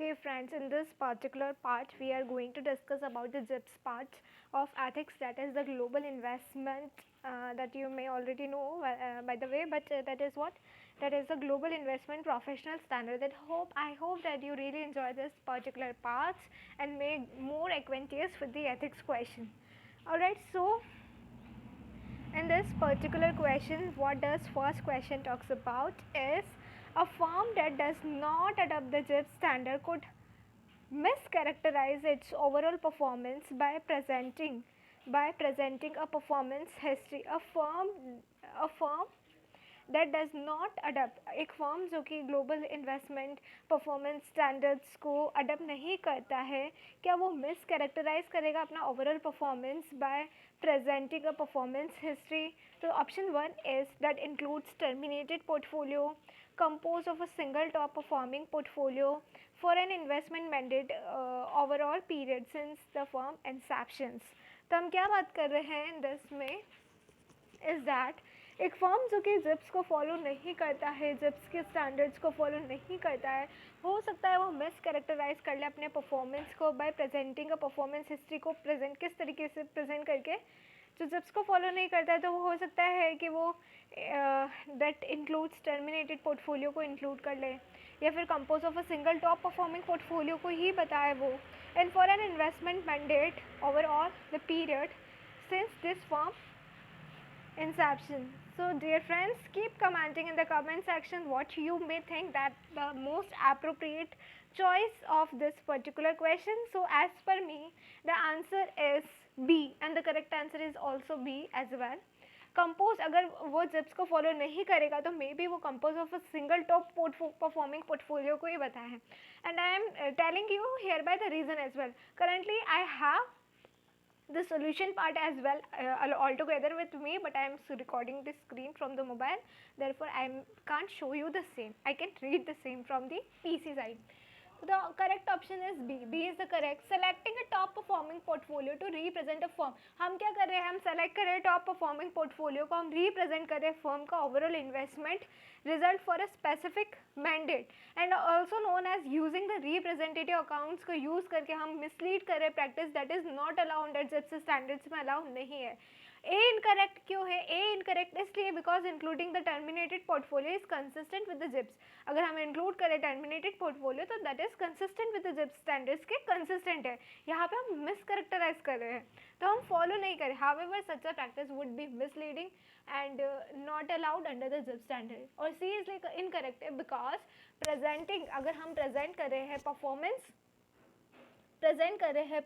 Okay friends, in this particular part we are going to discuss about the GIPS part of ethics, that is the global investment, that you may already know by the way, but that is what? That is the global investment professional standard. I hope that you really enjoy this particular part and make more acquainted with the ethics question. Alright, so in this particular question, what does first question talks about is a firm that does not adopt the GIPS standard could mischaracterize its overall performance by presenting a performance history. A firm that does not adopt, एक firm जो कि global investment performance standards को adopt नहीं करता है, क्या वो mischaracterise करेगा अपना overall performance by presenting a performance history? तो option one is that includes terminated portfolio composed of a single top performing portfolio for an investment mandate overall period since the firm inceptions. तो हम क्या बात कर रहे हैं this में is that एक फर्म जो कि जिप्स को फॉलो नहीं करता है, जिप्स के स्टैंडर्ड्स को फॉलो नहीं करता है, हो सकता है वो मिस कैरेक्टराइज कर ले अपने परफॉर्मेंस को bye presenting a performance history को प्रेजेंट किस तरीके से प्रेजेंट करके जो जिप्स को फॉलो नहीं करता है, तो वो हो सकता है कि वो दैट इंक्लूड्स टर्मिनेटेड पोर्टफोलियो को इंक्लूड कर ले या फिर compose of a single top performing portfolio को ही बताए वो, and for an investment mandate overall the period since this firm inception. So dear friends, keep commenting in the comment section what you may think that the most appropriate choice of this particular question. So as per me, the answer is B and the correct answer is also B as well. Compose अगर वो जिप्स को follow नहीं करेगा तो may be वो compose of a single top performing portfolio को ही बताया है, and I am telling you here by the reason as well. Currently I have the solution part as well all together with me, but I am recording this screen from the mobile, therefore I can't show you the same. I can read the same from the PC side. The correct option is B. B is the correct. Selecting a top performing portfolio to represent a firm. हम क्या कर रहे हैं, हम select कर रहे हैं top performing portfolio को, हम रिप्रेजेंट कर रहे हैं फर्म का overall investment result for a specific mandate, and also known as using the representative accounts को यूज़ करके हम मिसलीड कर रहे हैं practice that is not allowed under GIPS standards में अलाउड नहीं है. ए इनकरेक्ट क्यों है? ए इनकरेक्ट इसलिए because including the terminated portfolio is consistent with the GIPS. अगर हम इंक्लूड करें टर्मिनेटेड पोर्टफोलियो तो that is consistent with the GIPS standards के कंसिस्टेंट है. यहाँ पे हम मिस करेक्टराइज कर रहे हैं तो हम फॉलो नहीं करें. However such a practice would be misleading and not allowed under the GIPS standard. और C is like incorrect because presenting, अगर हम present कर रहे हैं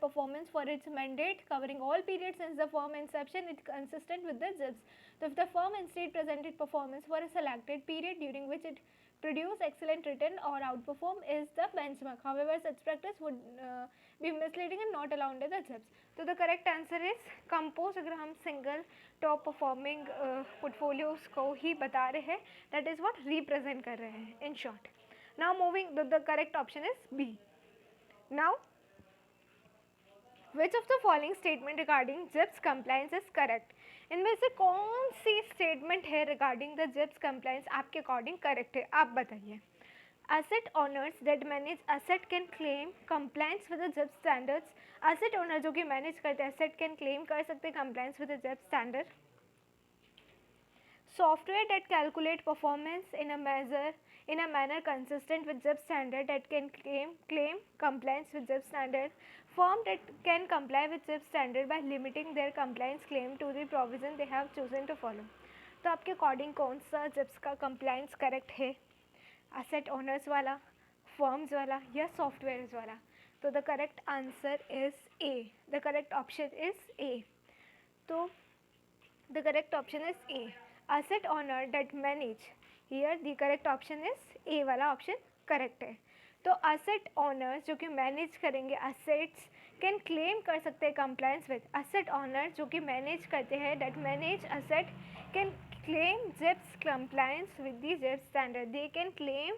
performance for its mandate covering all periods since the firm inception, it's consistent with the GIPS. So if the firm instead presented performance for a selected period during which it produce excellent return or outperform is the benchmark. However, such practice would be misleading and not allowed under the GIPS. So the correct answer is compose. अगर हम single top performing portfolios को ही बता रहे हैं, that is what represent कर रहे हैं in short. Now moving, the correct option is B. Now, which of the following statement regarding GIPS compliance is correct? इनमें से कौन सी स्टेटमेंट है रिगार्डिंग द जिप्स कंप्लायंस आपके अकॉर्डिंग करेक्ट है, आप बताइए. Asset owners that manage asset can claim compliance with the GIPS standards. Asset owner जो कि मैनेज करते हैं एसेट कैन क्लेम कर सकते हैं compliance with the GIPS standard. Software that calculate performance in a manner consistent with GIPS standard that can claim compliance with GIPS standard. Firm that can comply with GIPS standard by limiting their compliance claim to the provision they have chosen to follow. तो आपके according कौन सा GIPS का compliance correct है? Asset owners वाला, firms वाला या softwares वाला? तो the correct answer is A. The correct option is A. तो the correct option is A. asset owner that manage, here the correct option is A वाला option correct है. तो asset owners जो कि मैनेज करेंगे assets can claim कर सकते हैं कंप्लायंस विद. asset owners जो कि मैनेज करते हैं that manage asset can claim GIPS compliance with the GIPS standard. They can claim,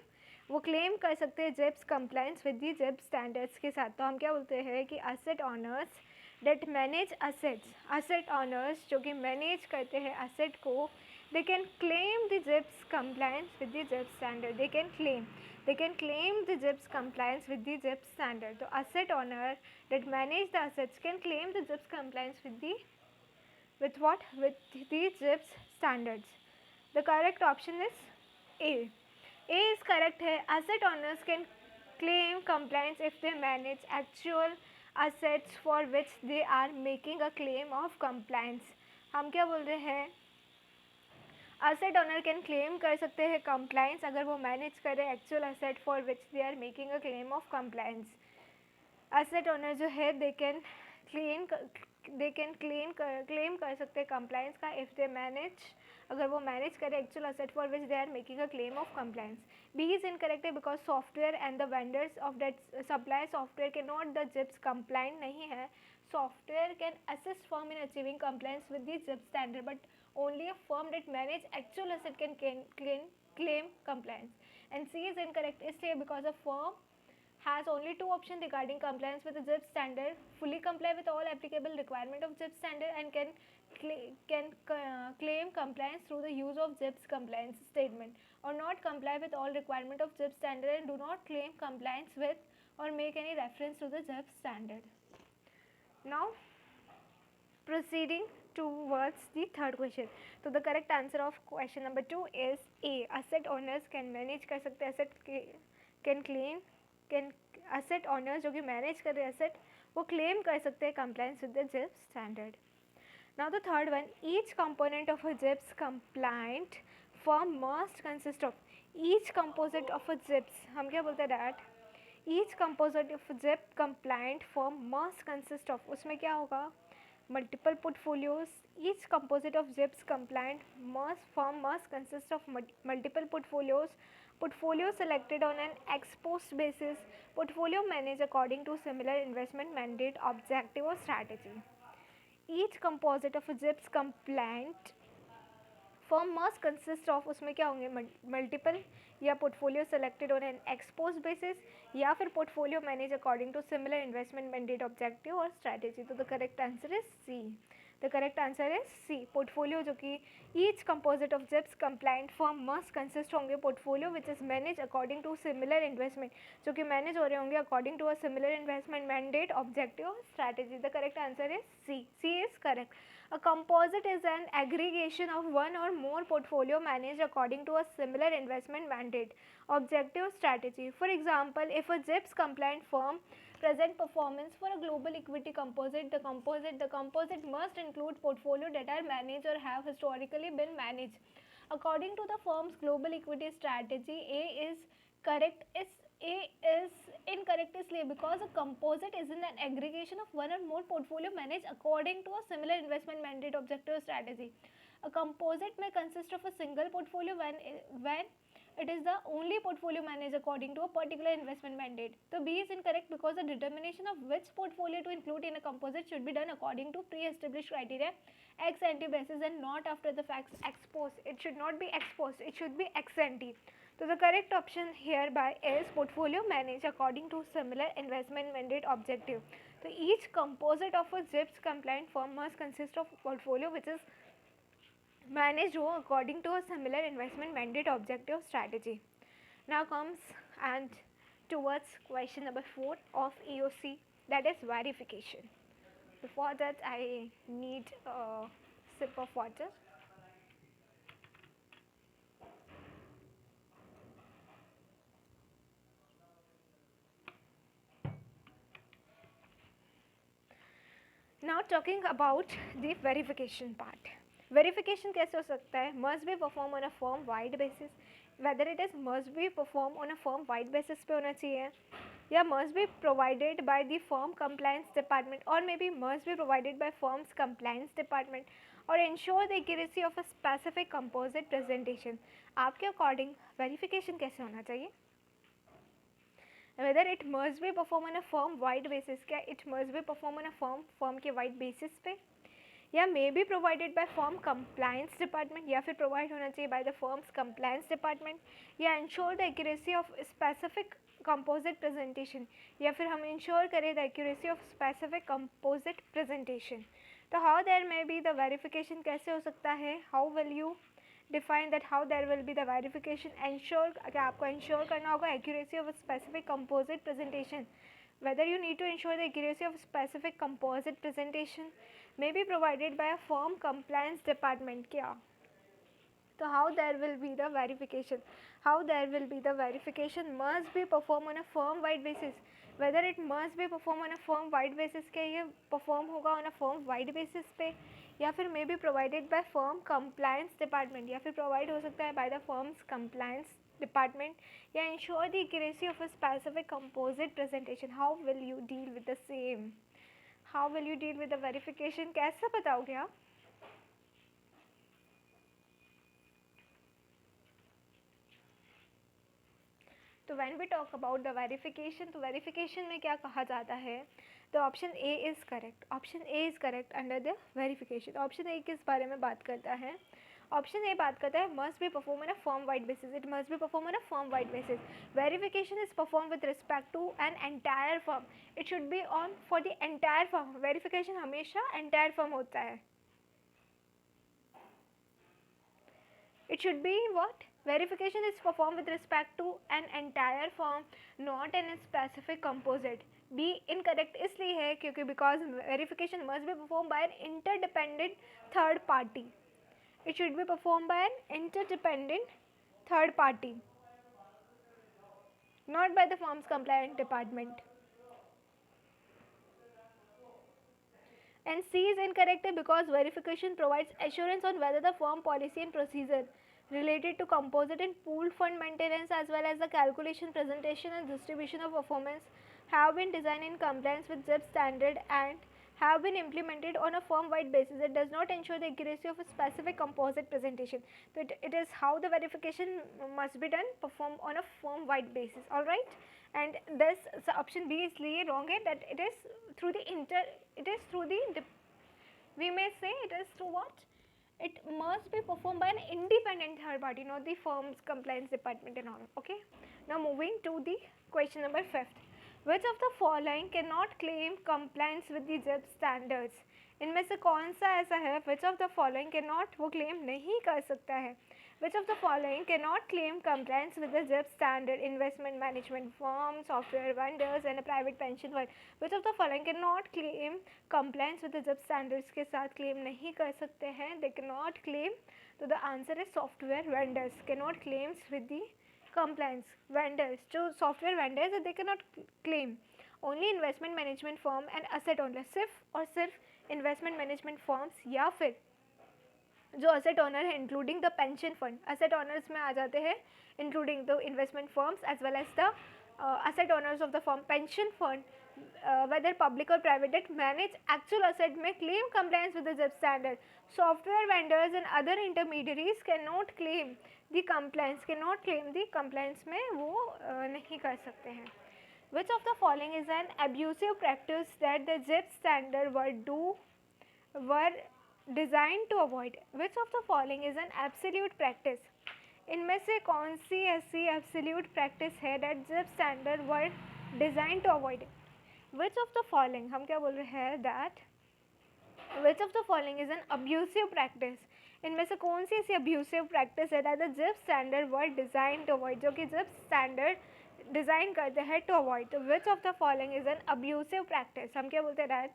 वो क्लेम कर सकते हैं GIPS compliance with the GIPS standards के साथ. तो हम क्या बोलते हैं कि asset owners that manage assets, asset owners जो कि मैनेज करते हैं asset को, they can claim the GIPS compliance with the GIPS standard. They can claim they can claim the GIPS compliance with the GIPS standard. The asset owner that manage the assets can claim the GIPS compliance with what? With the GIPS standards. The correct option is A. A is correct है. Asset owners can claim compliance if they manage actual assets for which they are making a claim of compliance. हम क्या बोल रहे हैं? Asset owner can claim कर सकते हैं compliance अगर वो manage करे actual asset for which they are making a claim of compliance. Asset owner जो है they can claim कर सकते हैं compliance का if they manage, अगर वो manage करे actual asset for which they are making a claim of compliance. B is incorrect because software and the vendors of that supply software cannot the GIPS compliant नहीं है. Software can assist firm in achieving compliance with the GIPS standard, but only a firm that manage actual asset can claim compliance. And C is incorrect इसलिए because a firm has only two options regarding compliance with the GIPS standard: fully comply with all applicable requirement of GIPS standard and can claim compliance through the use of GIPS compliance statement, or not comply with all requirement of GIPS standard and do not claim compliance with or make any reference to the GIPS standard. Now proceeding towards the third question. So the correct answer of question number 2 is A. Asset owners can manage कर सकते asset asset owners जो कि manage कर रहे asset वो claim कर सकते हैं compliance with the GIPS standard. Now the third one, each component of a GIPS compliant firm must consist of, each composite of a GIPS, हम क्या बोलते हैं that each composite of a GIPS compliant firm must consist of, उसमें क्या होगा, multiple portfolios. Each composite of GIPS compliant firm must consist of multiple portfolios selected on an ex post basis, portfolio managed according to similar investment mandate, objective or strategy. Each composite of a GIPS compliant firm must consist of, उसमें क्या होंगे, multiple या portfolio selected on an ex post basis या फिर portfolio managed according to similar investment mandate, objective और strategy. तो the correct answer is C. The correct answer is C. Portfolio जो कि each composite of GIPS compliant firm must consist होंगे portfolio which is managed according to similar investment, जो कि manage हो रहे होंगे according to a similar investment mandate, objective और strategy. The correct answer is C. C is correct. A composite is an aggregation of one or more portfolio managed according to a similar investment mandate, objective, strategy. For example, if a GIPS compliant firm present performance for a global equity composite, the composite must include portfolio that are managed or have historically been managed. According to the firm's global equity strategy, A is correct. A is incorrect इसलिए because a composite is an aggregation of one or more portfolio managed according to a similar investment mandate, objective or strategy. A composite may consist of a single portfolio when it is the only portfolio managed according to a particular investment mandate. So B is incorrect because the determination of which portfolio to include in a composite should be done according to pre-established criteria ex ante basis and not after the facts ex post. It should not be ex post, it should be ex ante. So the correct option hereby is portfolio managed according to similar investment mandate, objective. So each composite of a GIPS compliant firm must consist of portfolio which is managed according to a similar investment mandate, objective, strategy. Now comes and towards question number 4 of EOC, that is verification. Before that I need a sip of water. Now talking about the verification part. Verification कैसे हो सकता है? Must be performed on a firm wide basis. Whether it is must be performed on a firm wide basis पे होना चाहिए, या must be provided by the firm compliance department, or maybe must be provided by firm's compliance department, or ensure the accuracy of a specific composite presentation. आपके according verification कैसे होना चाहिए? Whether it must be performed on a firm wide basis, क्या it must be performed on a firm के wide basis पे, या may be provided by firm compliance department, या फिर provide होना चाहिए by the firm's compliance department, या ensure the accuracy of specific composite presentation, या फिर हम ensure करें the accuracy of specific composite presentation. तो how there may be the verification कैसे हो सकता है? How will you Define that how there will be the verification. Ensure क्या आपको ensure करना होगा accuracy of a specific composite presentation. Whether you need to ensure the accuracy of specific composite presentation may be provided by a firm compliance department. क्या? So how there will be the verification? How there will be the verification must be performed on a firm-wide basis. Whether it must be performed on a firm-wide basis क्या ये perform होगा on a firm-wide basis पे, या फिर may be provided by firm compliance department, या फिर provide हो सकता है by the firm's compliance department, या ensure the accuracy of a specific composite presentation. How will you deal with the same? How will you deal with the verification? कैसे बताओगे आप? तो when we talk about the verification, तो verification में क्या कहा जाता है? तो option A is correct. Option A is correct under the verification. Option A किस बारे में बात करता है? ऑप्शन ए बात करता है must be perform on a firm wide basis. It must be perform on a firm wide basis. Verification is perform with respect to an entire firm. It should be on for the entire firm. Verification हमेशा entire firm होता है. It should be what? Verification is performed with respect to an entire firm, not an specific composite. B incorrect इसलिए है क्योंकि because verification must be performed by an interdependent third party. It should be performed by an interdependent third party, not by the firm's compliance department. And C is incorrect because verification provides assurance on whether the firm policy and procedure related to composite and pooled fund maintenance as well as the calculation, presentation and distribution of performance have been designed in compliance with GIPS standard and have been implemented on a firm-wide basis. It does not ensure the accuracy of a specific composite presentation. So it is how the verification must be done, performed on a firm-wide basis. All right. And this option B is wrong है that it is through the we may say it is through what? It must be performed by an independent third party, not the firm's compliance department and all. Okay. Now moving to the question number 5. Which of the following cannot claim compliance with the GIPS standards? इनमें से कौन सा ऐसा है which of the following cannot वो claim नहीं कर सकता है? Which of the following cannot claim compliance with the GIPS standard? Investment management firm, software vendors and a private pension fund. Which of the following cannot claim compliance with the GIPS standards के साथ claim नहीं कर सकते हैं? They cannot claim. तो the answer is software vendors cannot claims with the compliance. Vendors जो software vendors they cannot claim. Only investment management firm and asset owner. सिर्फ और सिर्फ investment management firms या फिर जो असेट ऑनर है including the pension fund. Asset owners में आ जाते हैं including the investment firms as well as the asset owners of the firm. Pension fund whether public or private that manage actual asset may claim compliance with the GIPS standard. Software vendors and other intermediaries cannot claim the compliance में वो नहीं कर सकते हैं. Which of the following is an abusive practice that the GIPS standard were designed to avoid? Which of the following is an absolute practice? इनमें से कौन सी ऐसी absolute practice है that GIPS standard were designed to avoid? Which of the following, हम क्या बोल रहे हैं that which of the following is an abusive practice? इनमें से कौन सी ऐसी abusive practice है that the GIPS standard were designed to avoid, जो कि GIPS standard डिज़ाइन करते हैं to avoid. तो which of the following is an abusive practice? हम क्या बोलते हैं that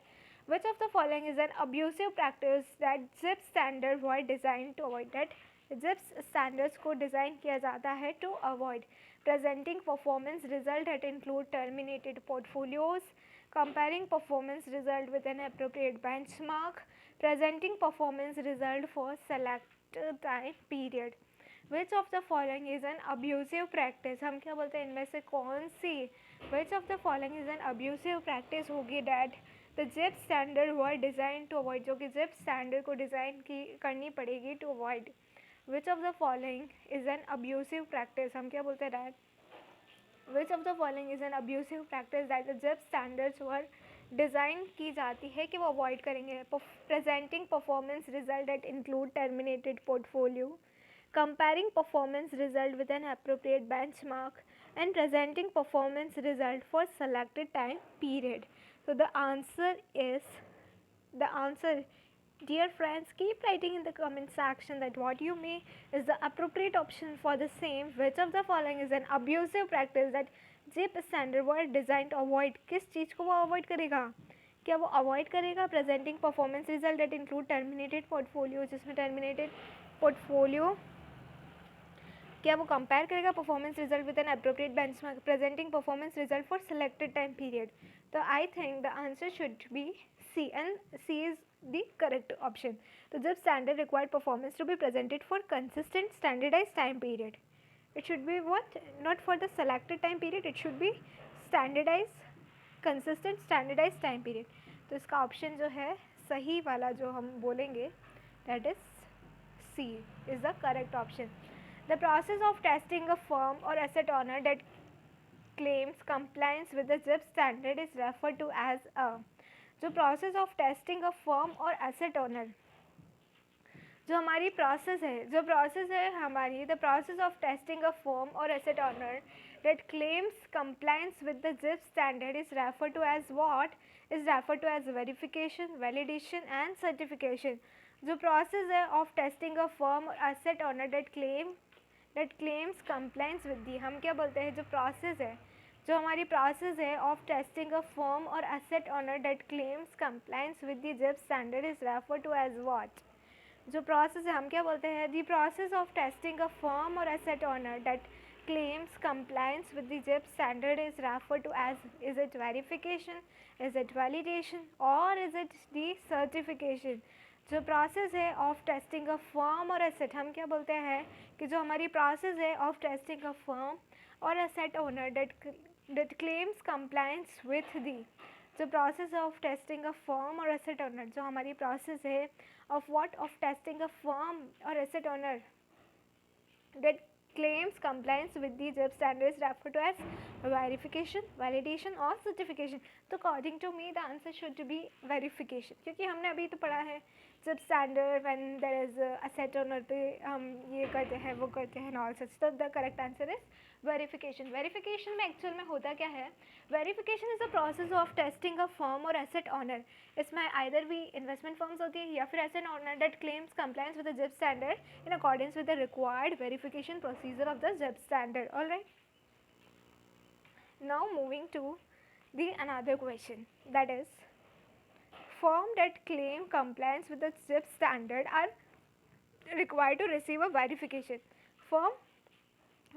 which of the following is an abusive practice that GIPS standard were designed to avoid? That GIPS standards को design किया जाता है to avoid. Presenting performance result that include terminated portfolios, comparing performance result with an appropriate benchmark, presenting performance result for select time period. Which of the following is an abusive practice? हम क्या बोलते हैं इनमें से कौन सी which of the following is an abusive practice होगी that the GIPS standard were designed to avoid, जो कि GIPS standard को डिज़ाइन करनी पड़ेगी to avoid. Which of the following is an abusive practice? हम क्या बोलते हैं that which of the following is an abusive practice that the GIPS standards were design की जाती है कि वो अवॉइड करेंगे? Presenting performance result that include terminated portfolio, comparing performance result with an appropriate benchmark, and presenting performance result for selected time period. So the answer Dear friends, keep writing in the comment section that what you may is the appropriate option for the same. Which of the following is an abusive practice that JIP standard were designed to avoid? किस चीज़ को वो avoid करेगा? क्या वो avoid करेगा presenting performance result that include terminated portfolio, जिसमें terminated portfolio क्या वो कंपेयर करेगा performance result with an appropriate benchmark presenting performance result for selected time period? तो I think the answer should be C and C is the correct option. तो जब standard required performance to be presented for consistent standardise time period, it should be what, not for the selected time period, it should be standardized consistent standardized time period. तो इसका option जो है सही वाला जो हम बोलेंगे that is C is the correct option. The process of testing a firm or asset owner that claims compliance with the JIP standard is referred to as a. जो process of testing a firm or asset owner, जो हमारी process है हमारी the process of testing a firm और asset owner that claims compliance with the JIP standard is referred to as what? Is referred to as verification, validation and certification. जो process है of testing a firm और asset owner that claims compliance with the, हम क्या बोलते हैं, जो process है, जो हमारी प्रोसेस है ऑफ टेस्टिंग अ फर्म और asset owner that claims compliance with the JIP standard is referred to as what? जो प्रोसेस है हम क्या बोलते हैं, the process of testing a firm और asset owner that claims compliance with the JIP standard is refer to as, is it verification, is it validation or is it the certification? जो process है of testing a firm और asset, हम क्या बोलते हैं कि जो हमारी प्रोसेस है ऑफ टेस्टिंग अ फर्म और asset owner that claims compliance with the, जो process of testing a firm और एसेट ऑनर, जो हमारी प्रोसेस है of what, of testing a firm or asset owner that claims compliance with the JIP standards referred to as verification, validation और certification. तो according to me the answer should be verification, क्योंकि हमने अभी तो पढ़ा है JIP standard when there is asset owner पे हम ये करते हैं वो करते हैं and all such. तो the correct answer is verification. Verification में एक्चुअल में होता क्या है, verification is the process of testing a firm और एसेट ऑनर. इसमें आइदर भी इन्वेस्टमेंट फर्म्स होती है या फिर asset owner that claims compliance with the JIP standard in accordance with the required verification procedure of the JIP standard. Alright, now moving to the another question, that is firm that claim compliance with the JIP standard are required to receive a verification. Firm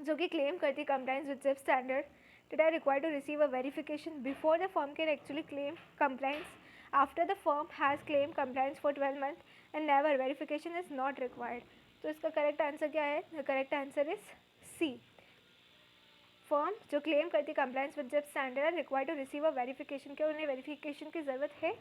जो कि claim करती compliance with JIP standard that are required to receive a verification before the firm can actually claim compliance. After the firm has claimed compliance for 12 months and never, verification is not required. तो इसका correct answer क्या है? The correct answer is C. Firm जो claim करती compliance with JIP standard are required to receive a verification. क्या उन्हें verification की ज़रूरत है?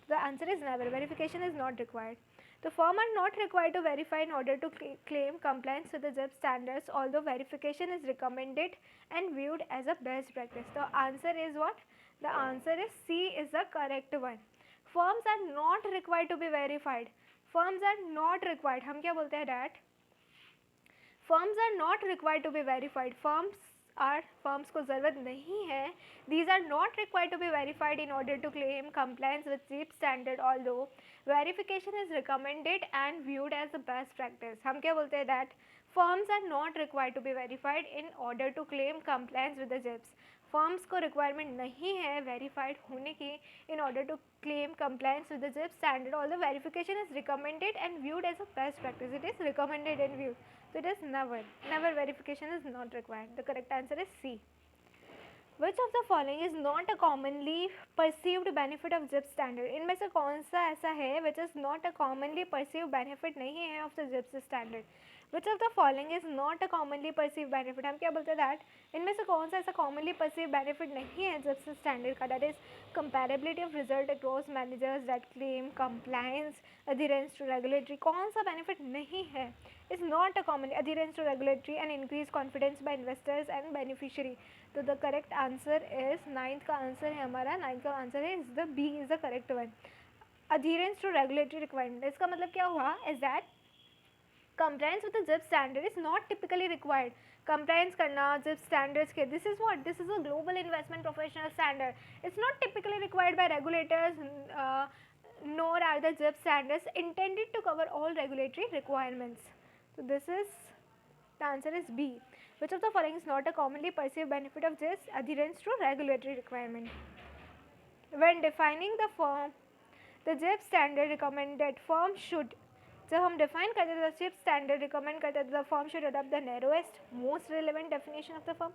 The answer is never, verification is not required. The firm are not required to verify in order to claim compliance with the JIP standards, although verification is recommended and viewed as a best practice. The answer is what? The answer is C is the correct one. Firms are not required to be verified. Firms are not required. हम क्या बोलते हैं that? Firms are not required to be verified. Firms को ज़रूरत नहीं है. These are not required to be verified in order to claim compliance with JIP standard, although verification is recommended and viewed as the best practice. हम क्या बोलते हैं that firms are not required to be verified in order to claim compliance with the JIPs. Firms को requirement नहीं है verified होने की in order to claim compliance with the JIP standard, although verification is recommended and viewed as a best practice. It is recommended and viewed, so it is never verification is not required. The correct answer is C. Which of the following is not a commonly perceived benefit of JIP standard? इनमें से कौन सा ऐसा है which is not a commonly perceived benefit नहीं है of the JIP standard? Which of the following is not a commonly perceived benefit? हम क्या बोलते हैं that इनमें से कौन सा ऐसा commonly perceived benefit नहीं है JIP standard का? That is comparability of result across managers that claim compliance, adherence to regulatory. कौन सा benefit नहीं है? Is not a common adherence to regulatory and increased confidence by investors and beneficiary. तो the correct answer is ninth का answer है हमारा, ninth का answer है is the B is the correct one. Adherence to regulatory requirement, इसका मतलब क्या हुआ? Is that compliance with the JIP standard is not typically required. Compliance करना JIP standards के, this is what? This is a global investment professional standard. It's not typically required by regulators. nor are the GIPS standards intended to cover all regulatory requirements. So this is, the answer is B. Which of the following is not a commonly perceived benefit of GIPS? Adherence to regulatory requirement. When defining the firm, the GIPS standard recommended firm should, जब हम define करते थे GIPS standard recommend करते थे, the firm should adopt the narrowest most relevant definition of the firm.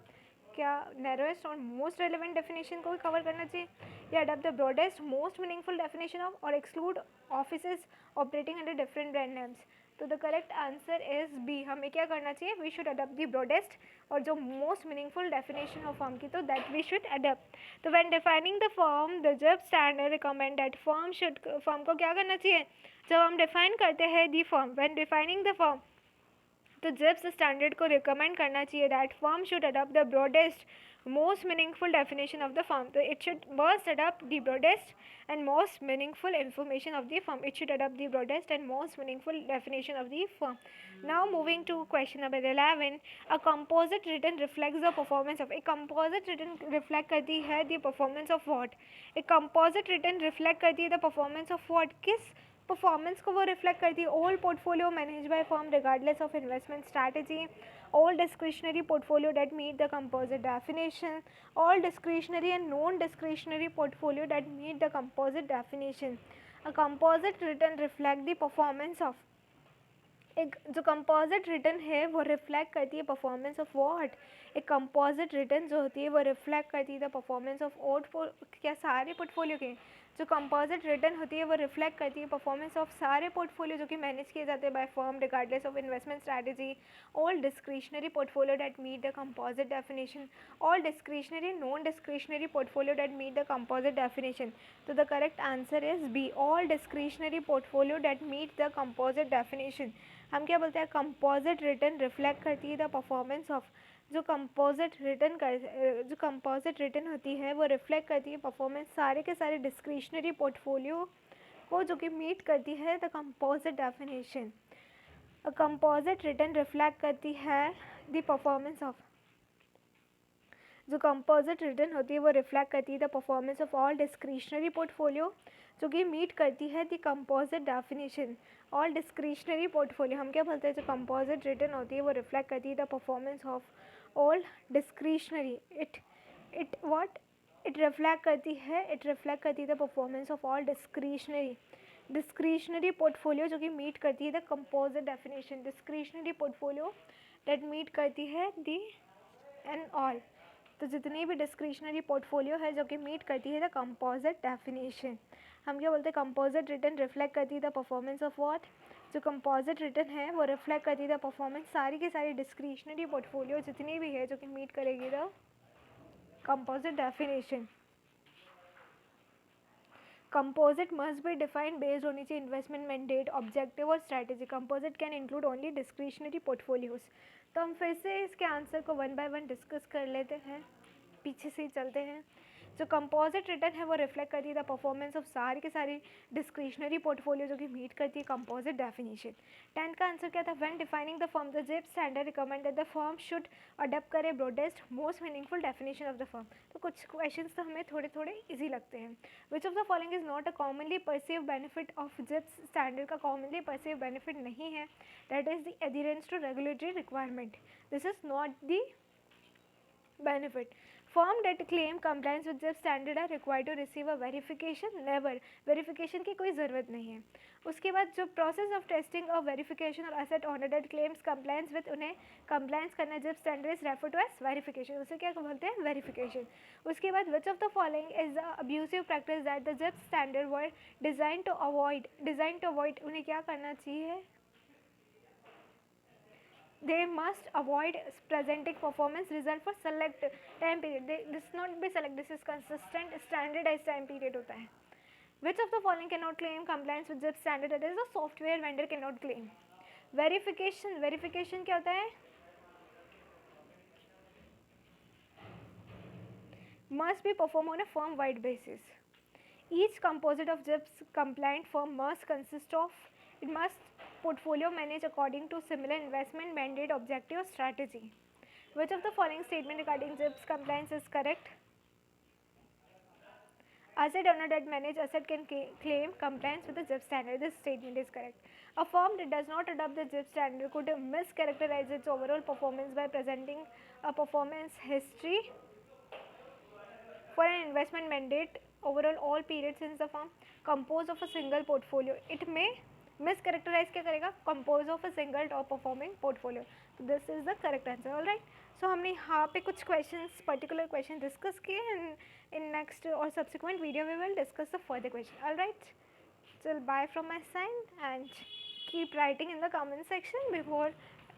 क्या narrowest और most relevant definition को cover करना चाहिए, या adopt the broadest most meaningful definition of or exclude offices operating under different brand names? तो the correct answer is B. हमें क्या करना चाहिए? We should adopt the broadest और जो most meaningful definition of firm की, तो दैट वी शुड अडॉप्ट. तो when defining the firm, the GIPS standard recommend that firm को क्या करना चाहिए? जब हम डिफाइन करते हैं the firm, when defining the firm, तो GIPS स्टैंडर्ड को रिकमेंड करना चाहिए that firm should adopt the broadest most meaningful definition of the firm. So it should first adopt the broadest and most meaningful information of the firm. It should adopt the broadest and most meaningful definition of the firm. Now moving to question number 11. A composite written reflects the performance of. A composite written reflect करती है the performance of what? A composite written reflect करती है the performance of what? किस performance को वो reflect करती है? All portfolio manage by firm regardless of investment strategy, all discretionary portfolio that meet the composite definition, all discretionary and non-discretionary portfolio that meet the composite definition. A composite written reflect the performance of. एक जो composite return है वो reflect करती है performance of what? एक composite return जो होती है वो रिफ्लेक्ट करती है द परफॉर्मेंस ऑफ क्या सारे पोर्टफोलियो के? जो कंपोजिट रिटर्न होती है वो रिफ्लेक्ट करती है परफॉर्मेंस ऑफ सारे पोर्टफोलियो जो कि मैनेज किए जाते हैं by firm regardless of investment strategy, all discretionary portfolio that meet the composite definition, all discretionary non discretionary portfolio that meet the composite definition. तो the correct answer is B, all discretionary portfolio that meet the composite definition. हम क्या बोलते हैं? Composite return reflect करती है the performance of. जो composite return होती है वो रिफ्लेक्ट करती है परफॉर्मेंस सारे के सारे डिस्क्रिशनरी पोर्टफोलियो को जो कि मीट करती है the composite definition. A composite return reflect करती है द परफॉर्मेंस ऑफ. जो कंपोजिट रिटर्न होती है वो रिफ्लेक्ट करती है the performance of all discretionary portfolio जो कि मीट करती है the composite definition. All discretionary portfolio हम क्या बोलते हैं? जो कंपोजिट रिटर्न होती है वो रिफ्लेक्ट करती है the performance of all discretionary. It what? It reflect करती है the performance of all discretionary portfolio जो कि मीट करती है the composite definition. Discretionary portfolio that meet करती है दी एंड ऑल. तो जितनी भी डिस्क्रिशनरी पोर्टफोलियो है जो कि मीट करती है द कंपोजिट डेफिनेशन, हम क्या बोलते हैं? कंपोजिट रिटर्न रिफ्लेक्ट करती है द परफॉर्मेंस ऑफ व्हाट? जो कंपोजिट रिटर्न है वो रिफ्लेक्ट करती है द परफॉर्मेंस सारी की सारी डिस्क्रिशनरी पोर्टफोलियो जितनी भी है जो कि मीट करेगी the composite definition. Composite must be defined based होनी चाहिए इन्वेस्टमेंट मैंडेट, ऑब्जेक्टिव और strategy. Composite can include only discretionary portfolios. तो हम फिर से इसके आंसर को वन बाय वन डिस्कस कर लेते हैं, पीछे से ही चलते हैं. जो कंपोजिट रिटर्न है वो रिफ्लेक्ट करती है द परफॉर्मेंस ऑफ सारी के सारी डिस्क्रिशनरी पोर्टफोलियो जो कि मीट करती है कंपोजिट डेफिनेशन. 10 का आंसर क्या था? When defining the firm, the GIPS standard recommend that the firm should adopt करे broadest most meaningful definition of the firm. तो कुछ क्वेश्चंस तो हमें थोड़े थोड़े ईजी लगते हैं. Which of the following is not a commonly perceive benefit of GIPS standard? का कॉमनली परसीव बेनिफिट नहीं है. That is the adherence to regulatory requirement. This is not the benefit. Firm that claim compliance with GIPS standard are required to receive a verification. Never. Verification की कोई ज़रूरत नहीं है. उसके बाद जो प्रोसेस ऑफ टेस्टिंग और वेरिफिकेशन और asset owner that claims compliance with, उन्हें कंप्लायंस करना GIPS standard is refer to as verification. उसे क्या बोलते हैं? वेरिफिकेशन. उसके बाद which of the following is the abusive practice that the GIPS standard were design to avoid. उन्हें क्या करना चाहिए? They must avoid presenting performance result for select time period. This not be select, this is consistent standardized time period होता है. Which of the following cannot claim compliance with GIPS standard? That is, the software vendor cannot claim. Verification क्या होता है? Must be performed on a firm wide basis. Each composite of GIPS compliant firm must consist of, it must portfolio manage according to similar investment mandate, objective or strategy. Which of the following statement regarding GIPS compliance is correct? Asset owner that manage asset can claim compliance with the GIPS standard. This statement is correct. A firm that does not adopt the GIPS standard could mischaracterize its overall performance by presenting a performance history for an investment mandate overall all periods since the firm composed of a single portfolio. It may mischaracterize क्या करेगा, compose of a single top performing portfolio. So this is the correct answer. All right. So हमने यहाँ पे कुछ questions, particular question discuss किए, and in next or subsequent video we will discuss the further question. All right. So bye from my side and keep writing in the comment section before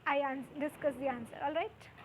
I discuss the answer. All right.